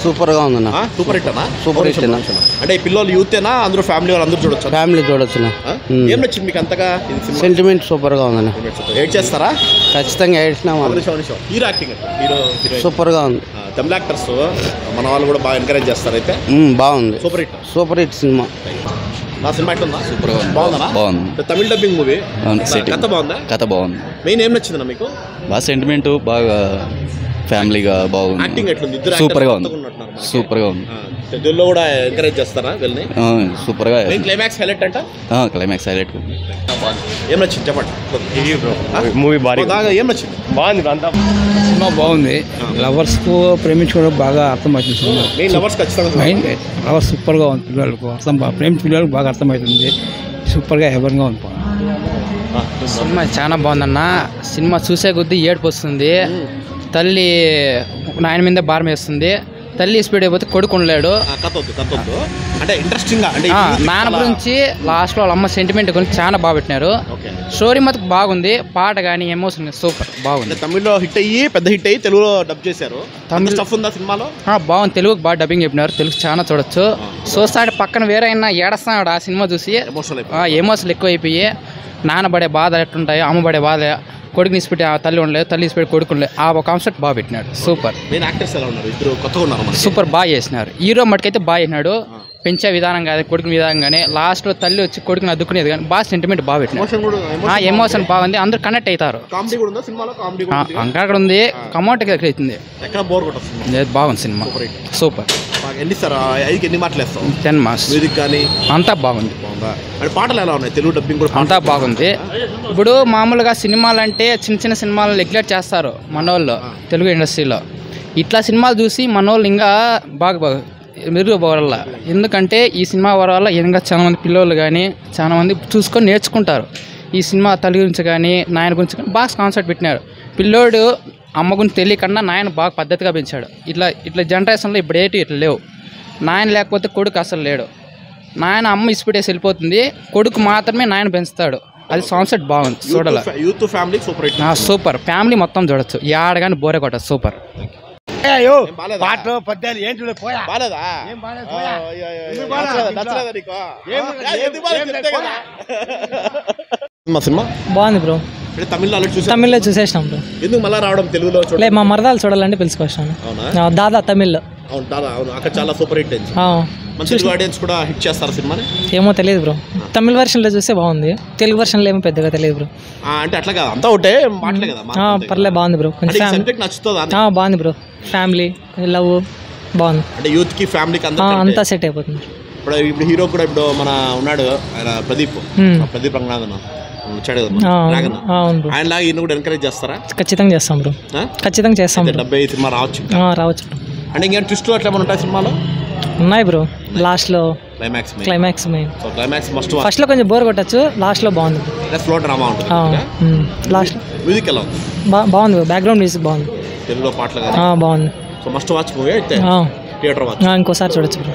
Super గా ఉందన్న. Super hit అన్న. సూపర్ హిట్ అన్న. అంటే ఈ పిల్లలు యూతేనా అందరూ ఫ్యామిలీ వాళ్ళు అందరూ చూడొచ్చు? ఫ్యామిలీ చూడొచ్చు. ఏం నచ్చింది మీకు అంతగా? సెంటిమెంట్ సూపర్ గా ఉందన్న. ఏడ్ చేస్తారా? ఖచ్చితంగా ఏడ్చినాం. హీరో యాక్టింగ్ హీరో సూపర్ గా ఉంది. తమిళ యాక్టర్స్ మన వాళ్ళు కూడా బాగా ఎంకరేజ్ చేస్తారు అయితే. బాగుంది. Super hit. Super hit cinema. నా సినిమా ఎట్లుందా? సూపర్ గా బాగుందా? బాగుంది. తమిళ డబ్బింగ్ మూవీ. కథ బాగుందా? కథ బాగుంది. మెయిన్ ఏం నచ్చిందన్న మీకు? బాగా సెంటిమెంట్, బాగా ఫ్యామిలీగా బాగుంది. యాక్టింగ్ ఎట్లుంది? సూపర్ గా ఉంది. సూపర్ గా ఉంది. తెలుగులో కూడా ఎంకరేజ్ చేస్తారా వెళ్ళి? సూపర్ గా. క్లైమాక్స్ హైలైట్ అంట. Climax highlight. ఏం నచ్చింది చెప్పండి. మూవీ ఏం నచ్చింది? బాగుంది. అంతా సినిమా బాగుంది. లవర్స్ కు ప్రేమించుకోవడం బాగా అర్థమవుతుంది సినిమా. మెయిన్ లవర్స్ ఖచ్చితంగా లవర్స్ సూపర్ గా ఉంది. పిల్లలకు ప్రేమించిన పిల్లలకు బాగా అర్థమవుతుంది. సూపర్ గా హెవెన్ గా ఉంది. సినిమా చాలా బాగుందన్న. సినిమా చూసే కొద్దీ ఏడుపు వస్తుంది. తల్లి నాయన మీద భారం వేస్తుంది. తల్లి స్పీడ్ అయిపోతే కొడుకు ఉండలేడు. అంటే ఇంట్రెస్టింగ్ నాన్న గురించి లాస్ట్ లో వాళ్ళ అమ్మ సెంటిమెంట్ గురించి చాలా బాగా పెట్టినారు. స్టోరీ మాత్రం బాగుంది. పాట కానీ ఎమోషన్ సూపర్ బాగుంది. తమిళ్లో హిట్ అయ్యి పెద్ద హిట్ అయ్యి తెలుగులో డబ్ చేశారు. తమిళ స్టఫ్ ఉందా సినిమాలో? బాగుంది. తెలుగుకి బాగా డబ్బింగ్ చెప్పినారు. తెలుగు చాలా చూడొచ్చు. చూస్తాడు పక్కన వేరే అయినా ఏడస్తాడు ఆ సినిమా చూసి. ఎమోషన్లు ఎక్కువ అయిపోయి నాన్న పడే బాధ ఎట్లుంటాయి, అమ్మ పడే బాధ, కొడుకు నిసిపెట్టి తల్లి ఉండలేదు, తల్లి నిసిపెట్టి కొడుకు ఉండలేదు. ఆ ఒక కాన్సెప్ట్ బాగా పెట్టినాడు. సూపర్. సూపర్ బాగా చేసినారు. హీరో మటుకైతే బాగా చేసినాడు. పెంచే విధానం కాదు, కొడుకుని విధానంగానే లాస్ట్లో తల్లి వచ్చి కొడుకుని అద్దుకునేది కానీ బాగా సెంటిమెంట్ బాగా పెట్టినాడు. ఎమోషన్ బాగుంది. అందరూ కనెక్ట్ అవుతారు. అక్కడ ఉంది. కమౌంట్ అవుతుంది. బాగుంది సినిమా. సూపర్. 10 మార్క్స్. అంతా బాగుంది. పాటలు ఎలా ఉన్నాయి? తెలుగు డబ్బింగ్ కూడా అంతా బాగుంది. ఇప్పుడు మామూలుగా సినిమాలు అంటే చిన్న చిన్న సినిమాలు నెగ్లెక్ట్ చేస్తారు మనోళ్ళు తెలుగు ఇండస్ట్రీలో. ఇట్లా సినిమాలు చూసి మనోళ్ళు ఇంకా బాగా మెరుగుపడాల. ఎందుకంటే ఈ సినిమా వల్ల ఇంకా చాలామంది పిల్లలు కానీ చాలామంది చూసుకొని నేర్చుకుంటారు. ఈ సినిమా తల్లి గురించి కానీ నాయన గురించి కానీ బాగా కాన్సెప్ట్ పెట్టినాడు. పిల్లోడు అమ్మ గురించి తెలియకుండా నాయన బాగా పద్ధతిగా పెంచాడు. ఇట్లా జనరేషన్లో ఇప్పుడు ఇట్లా లేవు. నాయన లేకపోతే కొడుకు అసలు లేడు. నాయన అమ్మ ఇసిపెట్టేసి వెళ్ళిపోతుంది, కొడుకు మాత్రమే నాయన పెంచుతాడు. అది కాన్సెప్ట్ బాగుంది. చూడాలి. సూపర్. ఫ్యామిలీ మొత్తం చూడొచ్చు. ఏడగాని బోరే కొట్టదు. సూపర్. బాగుంది బ్రో. తమిళ్లో చూసేసినాం బ్రో. ఎందుకు మళ్ళీ రావడం తెలుగులో? మా మరదాలు చూడాలంటే పిలుచుకొచ్చాను. దాదా తమిళ్లో చాలా సూపర్ హిట్ అయింది. ఆడియన్స్ కూడా హిట్ చేస్తారు సినిమాని. ఏమో తెలియదు బ్రో. తమిళ వర్షన్ లో చూస్తే బాగుంది. తెలుగు వర్షన్ లో ఏమో పెద్దగా తెలియదు బ్రో. అంటే అట్లా కదా, అంతా ఒకటే మాటలే కదా. పర్లేదు, బాగుంది బ్రో. బాగుంది బ్రో. ఫ్యామిలీ లవ్ బాగుంది. అంటే యూత్ కి ఫ్యామిలీకి అంతా సెట్ అయిపోతుంది. ఇప్పుడు హీరో కూడా ఇప్పుడు మన ఉన్నాడు ఆయన ప్రదీప్ రంగనాథన్ వచ్చాడు కదా, ఆయన లాగా ఈయన కూడా ఎంకరేజ్ చేస్తారా? ఖచ్చితంగా చేస్తాం బ్రో. ఖచ్చితంగా చేస్తాం. 70 సినిమా రావచ్చు. బ్రో. అంటే ఇంకేం ట్విస్ట్లు అట్లా ఏమైనా ఉంటాయి సినిమాలో? ఉన్నాయి బ్రో. లాస్ట్ లో క్లైమాక్స్ మెయిన్. ఫస్ట్ లో కొంచెం బోర్ కొట్టచ్చు, లాస్ట్ లో బాగుంది. స్లో డ్రామా ఉంటుంది. లాస్ట్ మ్యూజిక్ ఎలా ఉంది? బాగుంది. బ్యాక్గ్రౌండ్ మ్యూజిక్ బాగుంది. తెలుగులో పాటలు బాగుంది. సో మస్ట్ వాచ్ మూవీ అయితే థియేటర్ వాచ్. ఇంకోసారి చూడొచ్చు బ్రో.